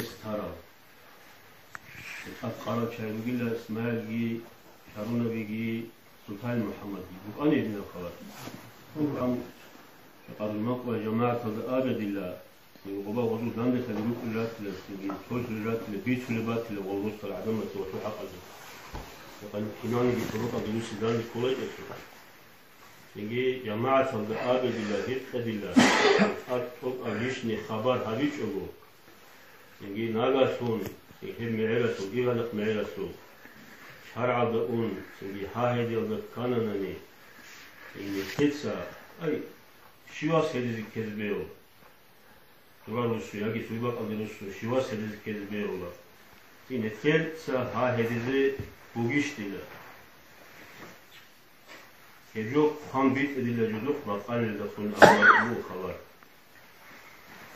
ستارا قرار شايبيلا اسماعيل هارون بيجي سلطان محمد وأنا ابن الخوات هم قال المقوى جماعة الآبد الله وغبا وضوء داند تلوك الله تلسين توش الله تلبيت في البات لغوص العدم توشو حق الله وقال كناني بطرق دروس داند كويت أسرع سنجي جماعة الآبد الله هيك الله أطلب أليشني خبر هبيش أبو سنجي ناقاسون سنجي معرسو إغلق معرسو شرع دعون سنجي هاهدي ودكاننني سنجي كتسا أي شواس هدي كذبيو دوالوسو ياكي سويباق أدروسو شواس هدي كذبيو لا سنجي كتسا هاهدي بوغيش ديلا كجوك خام بيت إدلا جدوك بقال لدخون أبو خبر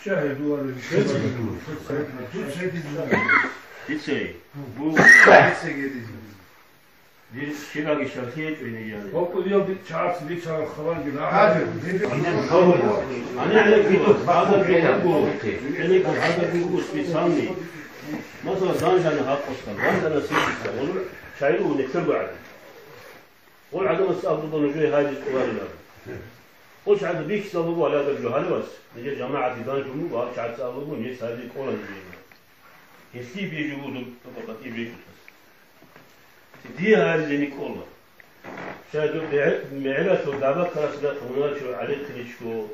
شاهدوا على Ditsey, bu bir şiragi şarkıyet oynayacağız. Okuyor bir çağırsın, bir çağır falan gibi. Hadi. Anne bu ispisami. Mesela zanjanı hak olsan, zanjanı sivrisler, olur şairi o nektar bu adı. O adamı sabırdan ucuya hadis kuvarlar. O şairi bir kişi alıbı ala da cuhali var. Nece cemaati zanjumu var, şairi alıbı ne sadece olan diyeyim. Eski bir juhudum, fakat iyi bir tutas. دي هذه نيكولا شاهدوا معرفة ودعوة كراسة توناتشو عليك ليشكو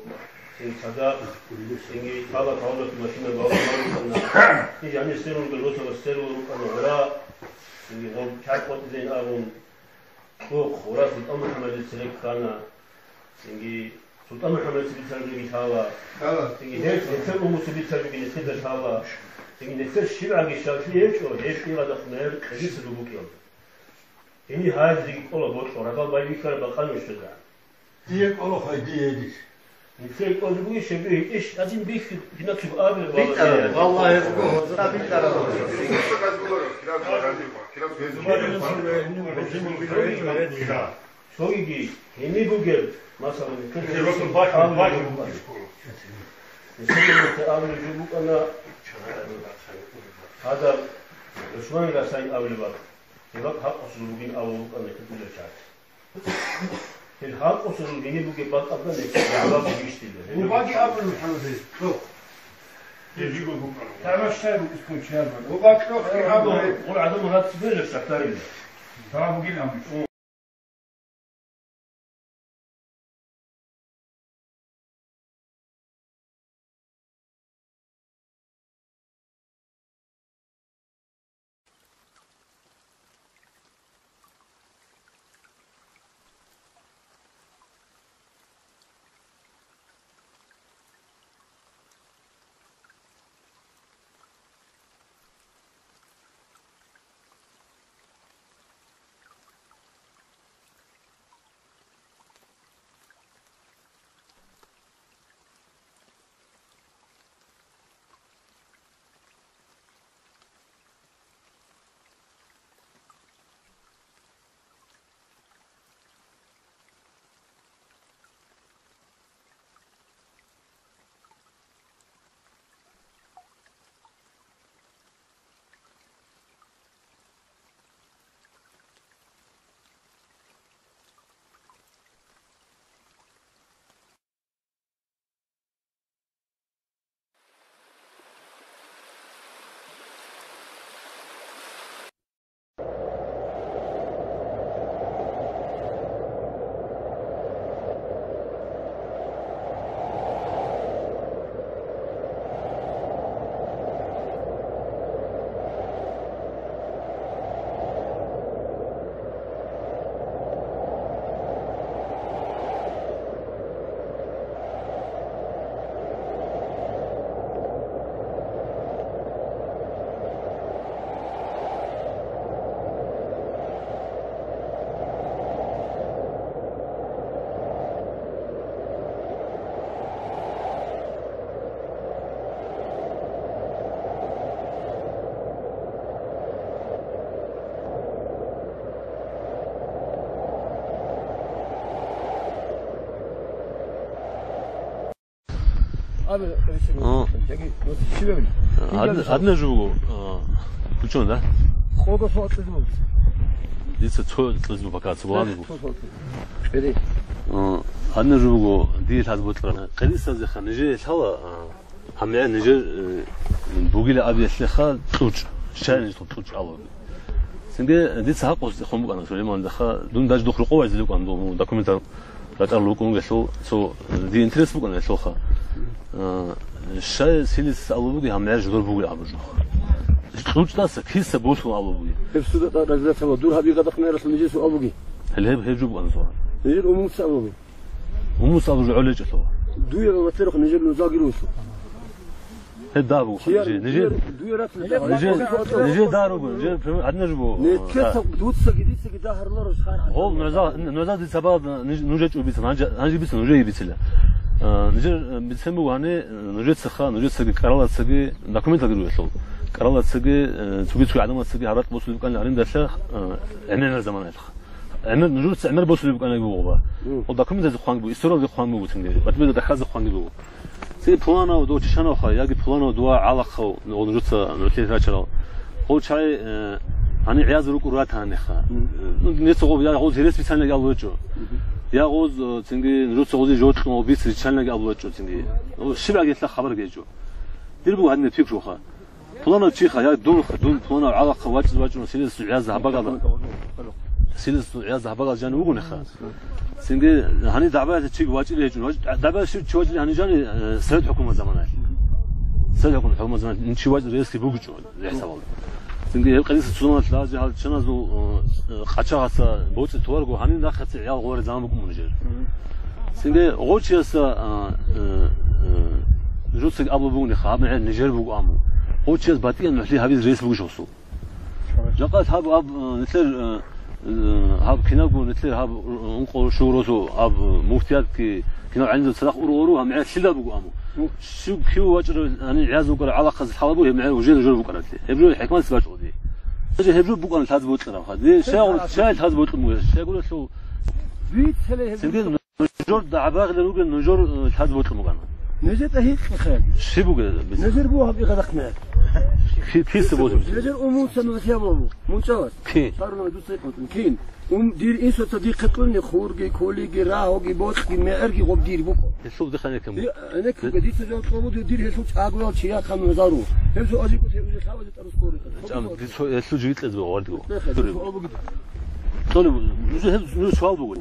إن صدا إني هذا طاولة ماشينة بعض ما يعني سيرون بالوسط والسيرون أنا وراء إني هم كاتبات زين أرون فوق وراء سلطان محمد السلك كان إني سلطان محمد السلك تربي هوا إني هيك نفر أمو السلك تربي نسيت هوا إني نفر شبع جشاف ليه شو هيك هذا خمر خليس الربوك يوم إني هذه كلها بوش ورقة بايبي كار بقى مشتغل. ديك الله خيديك. نفسي أقول بقول شبيه إيش أدين بيك بنكتب قابل والله يبغى زرا بيتر. شو يجي هني بقول مثلا كل يوصل باش. نسميه التعامل يجيبوك أنا هذا عثمان راسين أول بقى. الحق حق أصلوبين أو أنا كتير شاطر. الحق أصلوبين بوجي بعض أبدا نكتب بيشتغل. وباقي أبدا محمد شوف. يجيبوا بكرة. تعال الشاي بتكون شاي. وباقي شوف أبدا. قول عدم هذا سبيل الشكارين. تعال بقول أمي. Abi, şöyle, şöyle, عندنا جو بتشون خود صوت تزمو لسه تلزم فقط سواني بدي عندنا جو دي هذا بطل قليس هذا خنجة هوا هم يعني نجى بوجيل أبي أسلخة توج شان توج أول سنجة دي سحق وستخدم أنا سليمان دخل دون داش دخل قوة زلوك عندهم دوكيمنتر راتلوكم قصو سو دي انترست بقول أسلخة الشيء سيلس أول بوجي هم يعرف دور بوجي أبوجه توج ناس كيس بوسو أول بوجي بس رجلة سوا دور هذي قد خنا رسل نجي سو أبوجي هل هي جو أنا صار نجي أمم سأبوجي أمم سأبوجي على جسوا دوية ما تروح نجي نزاقيروسو هدابو نجي دارو نجي عندنا جبو نتكتب دوتسا جديد داهر لرش خارج هو نوزا دي سبب نوجت وبيس هنجي بيس نوجي بيسلا نجي بيسمو هاني نوجت سخا نوجت سقي كرالا سقي دوكيمنت اقدر يسوي كرالا سقي تبيت عدم سقي عرات بوصل كان عندنا دسخ عندنا زمان انا نوجت عمر بوصل كان يبغوا ودوكيمنت زي خوان بو استرو زي خوان بو تنجي بتبدا دخل زي خوان بو سي بلانا ودو تشانو خا ياقي بلانا ودوا علاقه ونجت نوتي تاچرو هو شاي أنا عياز روك ورات هانخا نيتسو يا غوز هرس بيسان لقى أبوجو يا غوز تنجي نروت غوزي جوت كم بيس بيسان لقى أبوجو تنجي شبع قلت له خبر جيجو ديربو هاد نتفيك روخا بلانا تشيخا يا دون بلانا علاقة واجد سيلس عياز هبقى سيلس عياز هبقى جانو وقنخا تنجي هني دعبات تشيك واجد ليجو دعبات شو واجد هني جاني سرد حكومة زمانات سرد حكومة زمان نشي واجد رئيس بوجو يحسب تنجي القديس السلمان لازم هذا شنازو خشاعة بوت توارجو هني داخل عيال غور زمان بكم منجر تنجي غوتشيس جوتك أبو بوني خاب من نيجر بوق عمو غوتشيس باتي إنه حلي هذي رئيس بوق شوسو جاكات هاب نتلر هاب كناقو نتلر هاب انقل شورزو هاب مفتيات كي كنا عنده سلاخ أورو هم عيال سلا بوق عمو شو كيو واجر أنا عازو قرا علاقة الحلبو هم عيال وجين جرب قرأت لي هبلو الحكمة سباش ودي أجي هبلو بوق أنا هذا بوت لنا هذا شايل هذا بوت مو يقول شو بيت هلا سنجد نجور دعباغ لنوجد نجور هذا بوت مو أنا نجت هيك خير شو بوق نجر بوها بيقدقنا في سبوت نجر أمور سنة يا بابو مو شاور كي صاروا ندوس كين دير إنسو صديق قتلني خورجي كوليجي راهوجي بوتجي مأرجي غب دير بوكو شوف دخلنا كم أنا كقديت سجون قاموا دير هسوت أقول شيء خم مزارو هسو أجي كنت أقول خاوز ترسكوري جام هسو جيت لازم واردو طول نجور سؤال بقول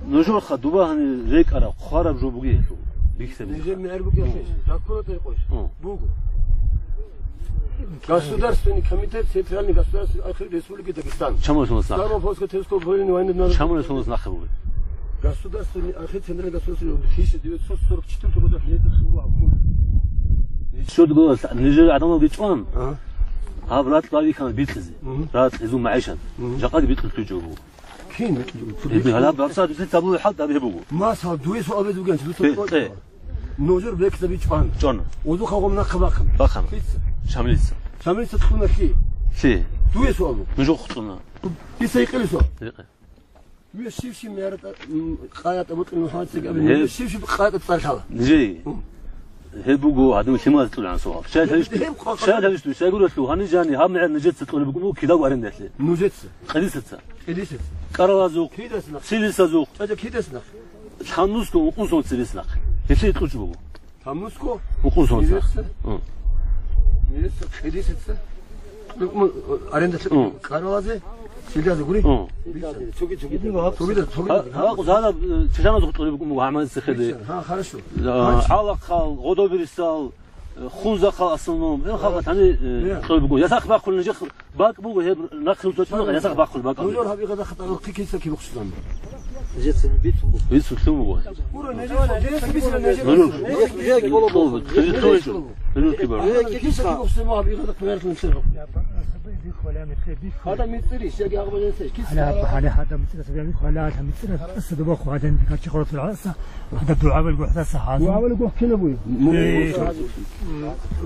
نجور خدوبة هني ريك أرا خارب جو بقيه بيكسب نجور مأرجي يا شيء تأكل تيقوش بوكو Государственный комитет Центральный государственный архив Республики Дагестан. Чему он знал? Старого польского телескопа военного. Чему он знал? Государственный архив Центральный государственный 1944 года лето шула. شو تقول نجي عدم بيتوان هابرات لا يكون بيتلزي رات يزوم معيشان جاقد بيدخل تجوبه كين هلا برصاد تابو حد ابي بوغو ما صار دوي سو ابي دوغان دوي نوجر بلك تبي تشان جون ودو خاومنا خباخم باخم شامليس تدخلنا في دوي سو ابو نجو خطنا يسيقل سو شي ميرت قايات ابو المحاط قبل شي قايات تصالح نجي هبوغو هذا ما تطلع عن صواب شال هلشتو يقولوا له هاني جاني هم نجت تقول بقولوا كذا وارن دسله نجت قديسه قديسه قرازو كيدسنا سيلسازو هذا كيدسنا حنوسكو وقوسو تسلسنا يفي تقولوا حموسكو وقوسو قديسه ارن دسله قرازه سيلسازو غري 저기 ها هذا تشانو تقول بقولوا عمل سخدي ها хорошо علاقه غدوبريسال خونزاقال اصلهم خلقت يعني تقول بقول يساق باقول نجي باق بو هي نخل توتو يساق باقول باق نور هبي غدا خطر كيسه كي بخصنا جيت بيت سلمو ورا نجي بيس نجي نجي والله نجي كبر كيسه كي بخصنا هبي غدا كبرت نسرق هذا ميتري شيء أقبل نسيج كيس هذا مثل سبيل ولا هذا مثل الصدبة وهذا كاتش خرط العصا وهذا الدعاء والجوع هذا صحاب وعمل جوه كنا بوي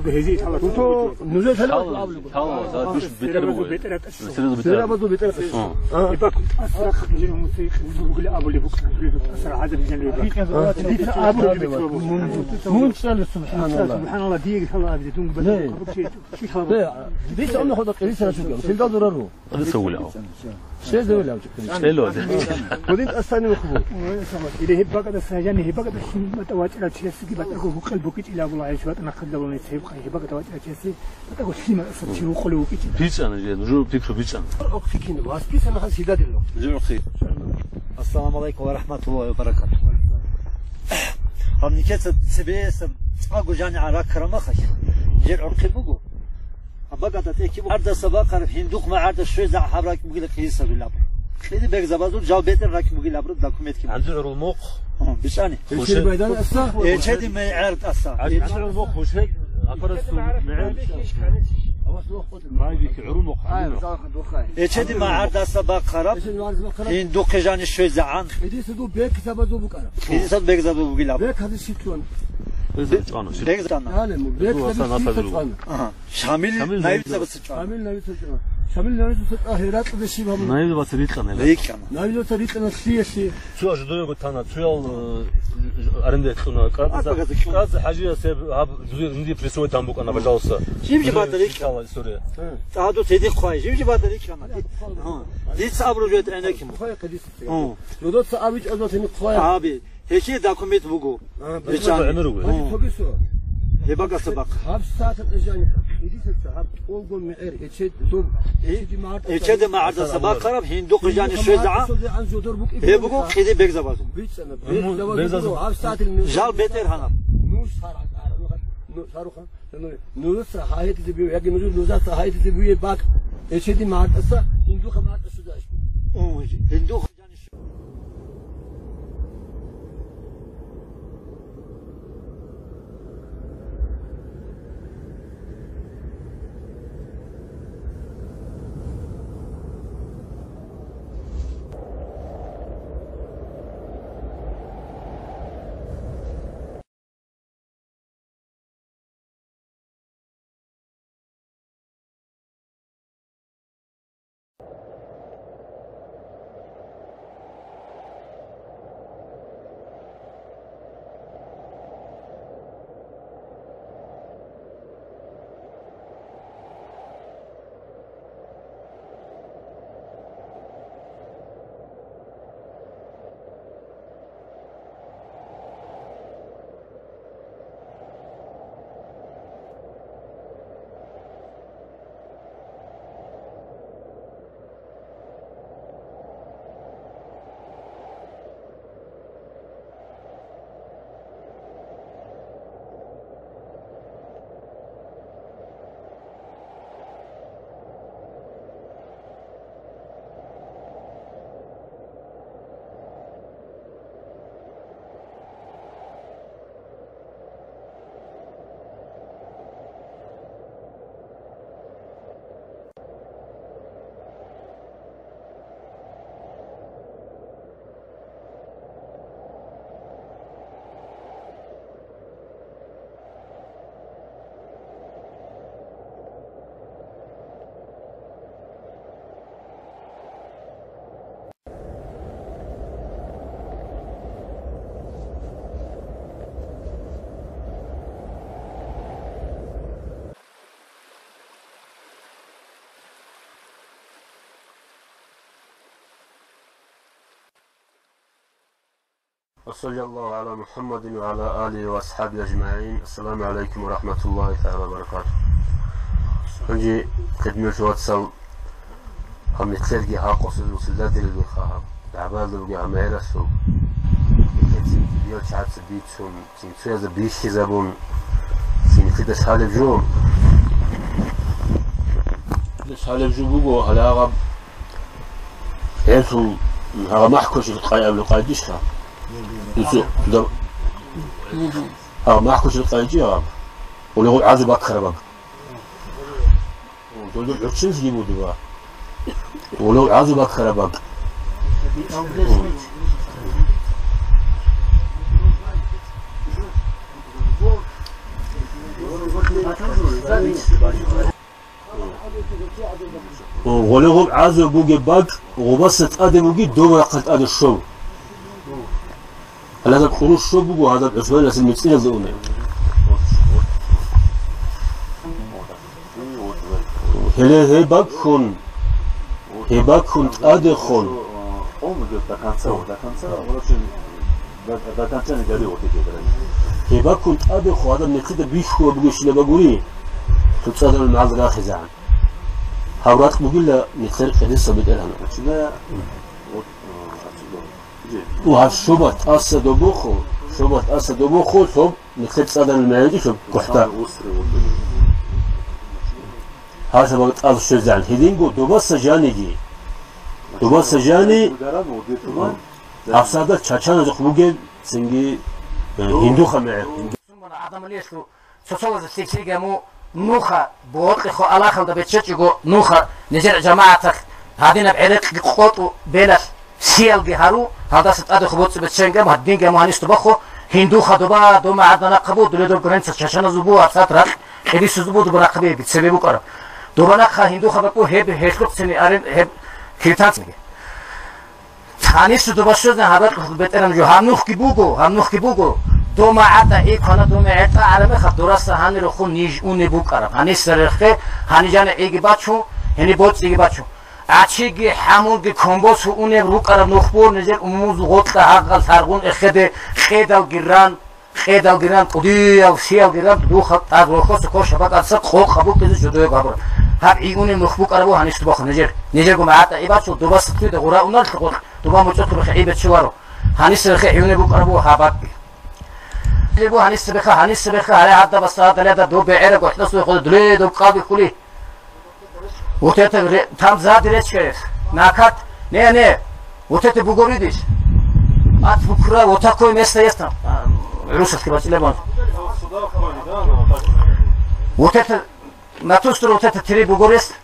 بهزيت الله تو نزلت هلا هلا دوش بيتر سيرا بدو بيتر يبقى أسرع خرجنا موسيقى وقول أبو اللي بكرة أسرع هذا الجنة أبو اللي مو سبحان الله ديك الله أبدي تون بدل ليس أنه خذ قريص أنا شو سيدا ضرره هذا سوي له شيء زي ولا شيء له ودين أستاني وخبو إذا هبقى السجن هبقى الشيء متواجد شيء سكي بتركه قلبك إلى الله عيش وأنا خدوا لي سيب هبقى تواجد شيء بتركه شيء ما شيء قلوب بيتش أنا جاي نجور بيكرو بيتش أنا أوكي كنا بس بيس أنا خلاص سيدا دلو نجور خير السلام عليكم ورحمة الله وبركاته. هم نكتب سبيس أقول جاني على كرمة خش. جير عقب بقول. أبغى تتأكد عرض السباق عرف هندوق ما عرض شوي زع حبرك بقول لك هي سبيل لاب. كذي بيج زبادو جاو بيتر راك بقول لابرد داكومنت كم. عند عرو المخ. بشاني. وش البيدان أسا؟ إيه شدي ما عرض أسا. عند عرو المخ وش هيك أفرس معين. ما يجيك عرو المخ. إيه شدي ما عرض السباق خرب. هندوق جاني شوي زعان. إذا سدوا بيك زبادو بكرة. إذا صد بيج زبادو بقول لاب. بيك هذا الشيء شلون؟ بيج زبادو. أنا بيك هذا الشيء شلون؟ شامل نايف زبادو. شامل نايف زبادو. شامل نايف زبادو. هيرات بشي بهم. نايف بسريت كنا. ليك كنا. نايف بسريت أنا شيء. شو أجدوه قلتنا شو أرندت كنا كاز حاجة سب هاب جزء عندي بريسوي تامبوك أنا بجاوسه. جيم باتريك. الله سوريا. تعادو تدي خواي جيم باتريك كنا. دي صابرو جت عندك. خواي قديس. لو صابيج أزمة هني خواي. أبي هيك داكومنت بقول. بيشان عمره. يبقى سباق. هاب ساعة الإجانة. إذا ساعة أقول معير يشد دوم. يشد ما عرض سباق قرب هندوق جاني شوي زعا. هي بقول كذي بيك زبادو. بيزازو. هاب ساعة جال بيتر هنا. نوش صار صاروخا. نوش هاي تزبيو يجي نوش هاي تزبيو باك. يشد ما عرض أسا هندوق ما عرض أسا داش. هندوق جاني شوي. وصلى الله على محمد وعلى آله وأصحابه أجمعين. السلام عليكم ورحمة الله تعالى وبركاته. نجي خدمة واتساب هم نتلقي هاقوس الوسلات اللي خاهم العباد اللي عميرة سو بيوت شعب سبيتهم سنتويز بيش زبون سنتدش حالي بجوم دش حالي بجوم بقو هلا غب ينسو هذا محكوش القايم لقايدشها يسوع ده ما أحكوش القايجي ولو عازب أكثر بق دول عكسين يجيبوا دوا ولو عازوا بكرة بق ولو عازوا بوجي بق وبسط أدم وجي دوا قد أد الشو هذا الخروج شو بقوا هذا العثمان لازم يصير ذونه هلا هباكون أدخون هباكون أدخون هذا من كده بيشوا بقولش لبقولي تصادر المعذرة خزعان هورات بقول نخير لسه بدأنا وهالشبط أسد بوخو ثم نخير تصادر المعذرة ثم كحتا هذا وقت أرض شجعان هدينكو دوباس جانيجي دوباس جاني أفسادة تشاچان زخبوجي سنجي هندو خمعه adam lijesko sosola za stiksriga mu nuha bootli خو ala khalda betchego nuha nijer jamaatak hadina بعرق قوتو بلاش سيل جهارو هذا ستأدي خبوت بتشنجا مهدين جا مهندس تبخو هندو خدوبا دوما عدنا قبود دولدو برنس شاشنا زبو أفسات رق إدي سزبو دبنا قبي بتسببو كرا دوبنا خا هندو خبكو هب هشلوك سني أرين هب كيرتانس ميجي ثاني سدوبا شوزنا هبات بترم جو همنوخ كيبوغو دوما عدا إيه كنا دوما عدا عرمه خدوراسا هني رو خون نيج اون بو كرا هني سرخه هني جانا إيجي باتشو هني بوت إيجي باتشو أشيجي حمود كومبوس اون رو كرا نخبور نزل أموز غوت عقل ثارغون إخده خيدال جيران قديل سيال جيران دو خط أروخوس كوش شباب أصلا خبوك كذا جدوه بابر هر إيوني مخبوك أربو هنشتبخ نجر قمعات إيبات شو دوبا ستوي دغورا ونال تقول دوبا مجتو بخيبة شوارو هنشتبخ إيوني بوك أربو هابات بو هنشتبخ على هذا بس هذا دو بعيرك وحدثوا يخذ دلي دو قاضي كلي وتت تام زاد ريتش كيف ناكات نه وتت بوغوريديش أت بكرة وتاكوي مسته يستم روسك كباش لبان وتت ما تستر وتت تري بوغوريست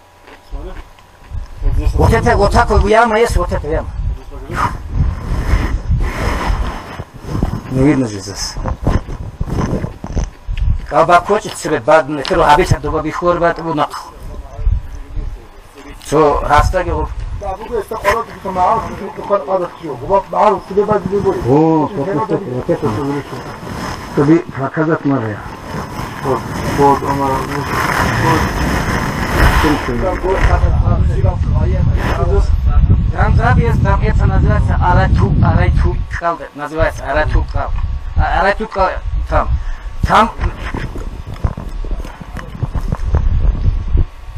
وتاكوي وياما يس وتت وياما نويد نجلس كابا كوتش تسبب بعد نكرو هابيت دوبا بيخور بعد ونق شو هاستاجي هو أبوك استقرأت في معارض دكان هذا الشيء وبعض معارض كده بعد بيقول أوه كيف تبي هكذا مرة بود أمر там забьет там это называется арату кал называется арату кал там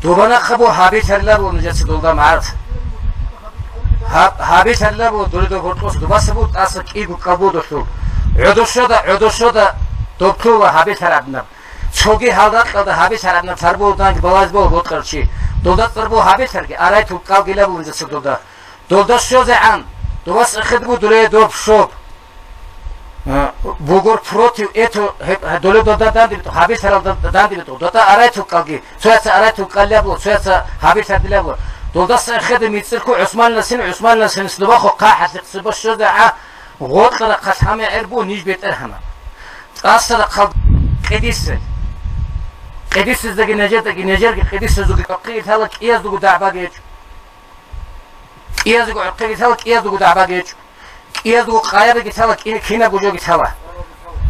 دوباره خبو حابیت هرلا بود نجات دولدا مرد حابیت هرلا بود دولدا گرتوس دوباره بود اصلا کی بود کبود شد عدو شده دکتر و حابیت هرابنا چوگی حالات کرده حابیت هرابنا تربودن که باز بود کرچی دولدا تربو حابیت هرگی آرای تو کال گیلا بود نجات دولدا شده عن دوباره خد بود دوله دوب شد بوغور پروتیو اتو دوله دادن دیت حابیت هرال دادن دیت دوتا آرای تو کالگی سویت آرای تو کالیه بود سویت حابیت هردیله بود دولدا خد میتر کو عثمان نسین سلوا خو قاحت سبب شده غوت قرا قسمه اربو نیج بیتر همه اصلا خل قدیس زدگی نجر قدیس زدگی قیت هلا کیاز دو دعباگیج کیاز دو قیت هلا کیاز دو دعباگیج کیاز دو قایب گیت هلا کینا گوجو گیت هلا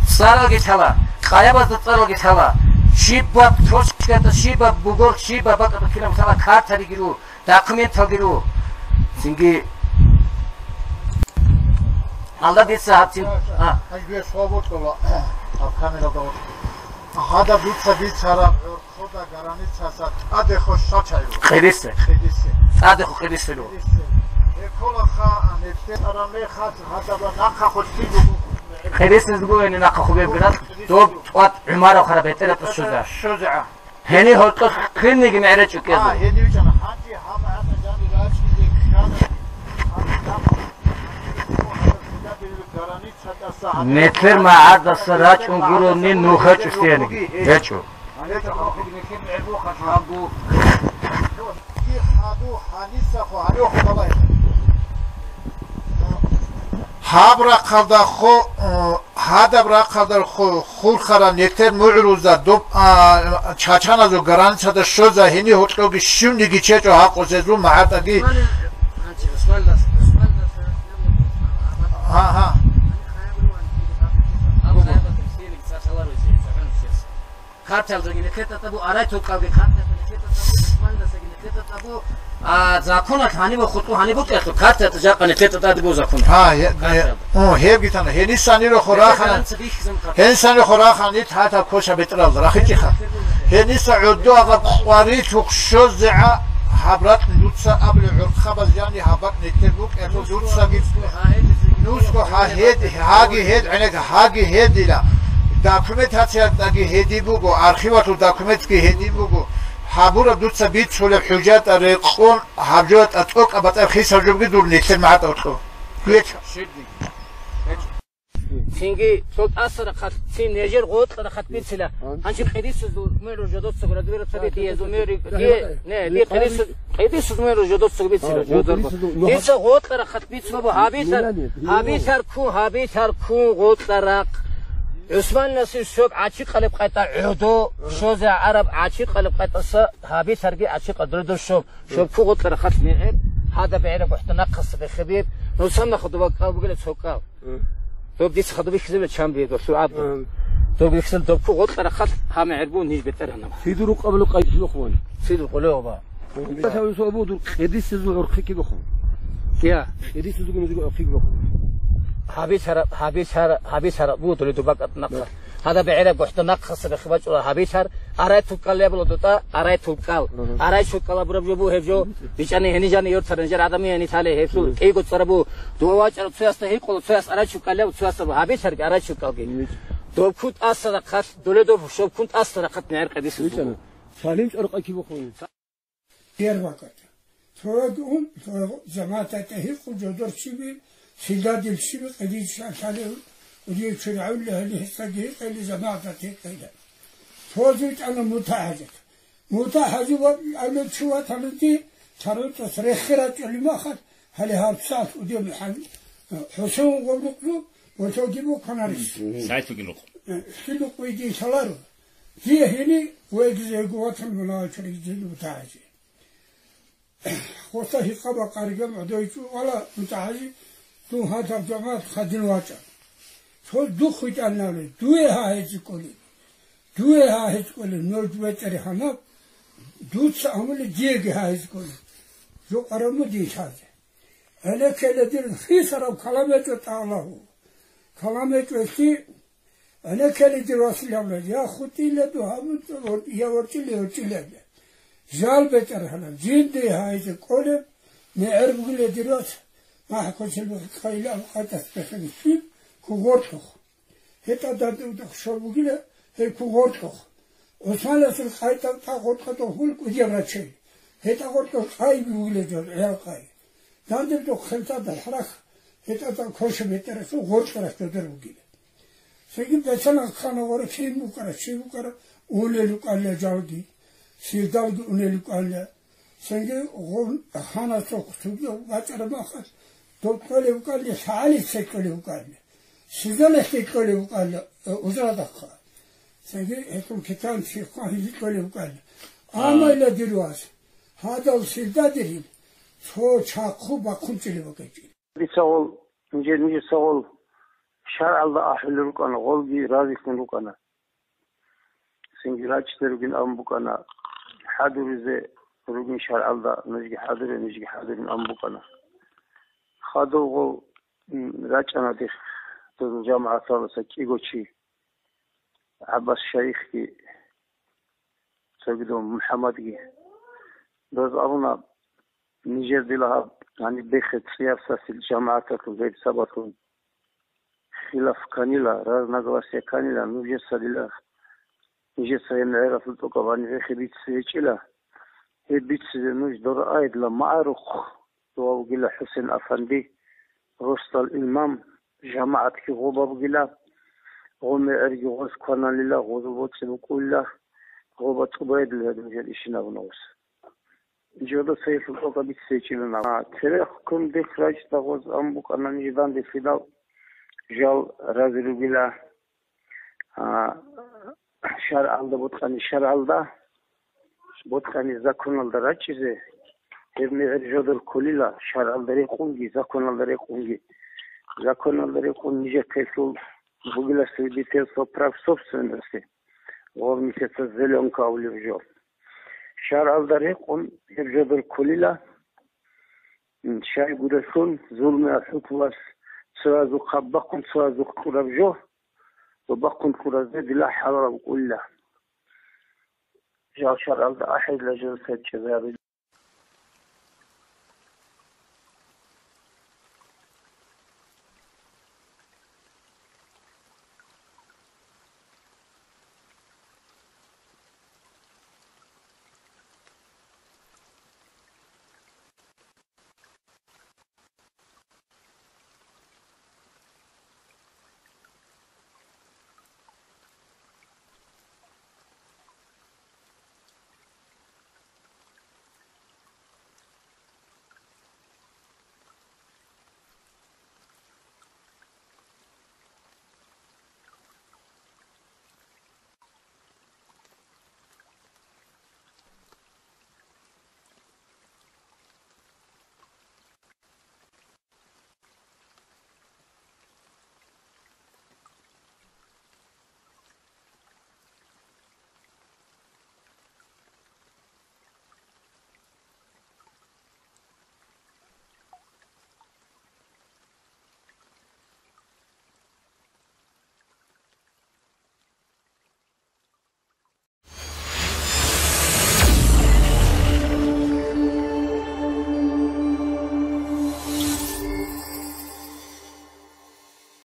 سارال گیت هلا قایب از تطرال گیت هلا شیبا تروش کت شیبا بوگور شیبا بقت کینا مثلا کارت گیرو داکومنت گیرو سینگی الله دې ساتي هغه صوبوت کوله افغانه دا هذا بیچاره خدا گرانیت سات اده خوش شاچایو خیلیسته اده خو خیلیسته لو کوله خا نفت ارامه خاط هذا ناقه خوشی خیلیسته زگو این ناقه خوبه بگیرد دو وقت عماره خرابیته تو شجاع هنی هات خیلی معرج کیه هنی جان حاجی هم جانی راج کی نتر ما عاد السراج ونقولوا نين نوخش استياني هاتشو حابرا خدا خو هذا برا خدا خور خرا نتر معروزا دوب چاچانا زو گران چدا شوزا هنی هوتلوگی شونیگی چچو حقوس زو معتقی ها Kartel zagine keta tabu aray tokalge kartel keta tabu Osmanlı zagine keta tabu zakona hani bu khutu hani bu keta kartel tjaqane keta tabu zakona ها هيب گیتن هنی سانی رو خوراخن هنی سانی خوراخن نیت حتی کوشا بترال راخی خا هنی سعودو اگر قواری توقشو زع حبرات ندوتسا قبل عرخه باز یعنی حبرات نکتبوک اتو دوتسا گیت نوسکو هاگی هید عنک هاگی هید دیلا داکومنتاسیا داگی هیدی بوگو ارخیواتو داکومنت کی هیدی بوگو حبورا دوتسا بیت شول حجات رقون حجات اتوق ابات خیسا جوگی دور نیتر معت اوتو گویچ Çünkü çok asır kat, sin nejer goğutlara kat bir silah. Hançin kaydıysız mero jodot sıkıra duvera tabi diye zumero ne diye kaydıysız mero jodot sıkı bir silah. Neyse goğutlara kat bir silah bu habiter ku goğutlara Osmanlı şok açık kalıp kayta udu şoza Arap açık kalıp kaytası habitergi açık adırdır şok ku goğutlara kat ne هذا بعيرك وحده نقص بخبير نوصلنا خدوا بقول سوقاو دوب ديس خدوا بيكسل شام بيدو سعاد دوب يكسل دوب فوق غطر خط هم يعربون هيج بترهنا في دروق قبل قيد لخوان في القلوب تسوي صوبود قديس زو ارخيك بخو يا قديس زو نزو ارخيك بخو هابيشر بود اللي دوبك نقص هذا بعيرك وحده نقص بخباج هابيشر أريت تقال يا بلودتا أريت تقال أريت شو كلا بربجو هفجو بيشاني هني جاني يورثر نجار عدمي هني ثالي هفسو كي قد صربو دواج أرد سياس تهي قل سياس أريت شو كلا وسياس هابيشر أريت شو كلا دوب كنت أصلا قط دولة دوب شوب كنت أصلا قط نعرق قديس سالم أرق أكيد بخون دير وقت فوقهم جماعة تهي قل جدر شبي سيداد الشبي قديس شاليه ودي فرعون له اللي هستجيه اللي جماعة تهي كذا فوزيت أنا متحجج وأنا شو تلدي ترى تسرخرت اللي ما أخذ هل هالساعة ودي محل حسون وبلقلو وتوجبوا كناريس ساعات بقلق كله ويجي شلارو دي هني ويجي قوات المناطق اللي متحجج وصحي قبا قارجم عدويتو ولا متحجج تو هذا الجماعة خدين واجا فو دخلت أنا له دوي هاي كولي دوی ها هیچ کلی نور دوی تری خانه دوست عمل دیگه ها هیچ کلی جو قرمو دیشاده اله کلی دیر خیسرم کلامت تعالی کلامت وقتی اله کلی دیر واسه لامد یا خودی لدو همون یا ورچی لد جال بهتر هنم جدی ها هیچ کلی نعرف کلی دیروس ما حکومت خیلی آقایت بخشید کوورتو هتا دادو دخشو بگیره هيكوغورتو وصالة الخايطة تاغورتو هولكو ديراتشي هيتا غورتو خاي بيولجو عيالقاي داندم تو خلطة الحرخ هيتا تا كوش بيترسو غورتو رسو دروغيلة سيجي بسنا خانا ورا شي بوكرا أولي لقالة جاودي سيداودي أولي لقالة سيجي غون خانا سوكتوبيو باتر ماخر توكولي وقالة سعالي سيكولي وقالة سيجالة سيكولي وقالة وزارة دقا سنجي هيكون كتان في قاهي كله وقال أما إلى دلواس هذا السيدة دريم شو شاقو باكون تلي وكذي. بيسأول نجي سأول شرع الله أحل ركنا غلبي راضي كن ركنا سنجي راج ترجين أم بكنا حاضر زي رجين شرع الله نجي حاضر أم بكنا خادو راج أنا دير تجمع صار سكيجو شيء عباس الشيخ كي سيدو محمد كي دوز أبونا نيجر دي لها يعني بيخت سياسة في الجامعة كوزيد سباتون خلاف كانيلا راز نقواسي كانيلا نوجد سديلا نيجر سينعرف التوكواني في خبيت سيجيلا هي بيت سيدنوش دور آيد لما أروخ دواو قيلا حسين أفندي رسط الإمام جامعة كي غوباب قيلا غومي أرجو غوز كوانا لله غوزوبوت سبقو الله غوبات قبايد لهذا مجال إشنا ونوس جودو سيف الأوقا بيت سيجيلنا تريخ كم ديخ راج تغوز أمبوك أنا نجدان دي فيداو جال رازلو بلا شرع الله بتخاني شرع الله بتخاني زكون الله راتشيزه ابن الجود الكليلا شرع الله يقونجي زكون الله يقونجي زكون الله يقون نيجي كيسول بقول سيدي سوبراف سوبسنسي ومسيت الزلون كاولي بجو شرع الله يقون الجود الكليلا شاي قرسون ظلم الحكومة سوازو خبقون سوازو كرابجو وبقون كرازة لا حرام كلها جاء شرع الله أحد لجلسة شباب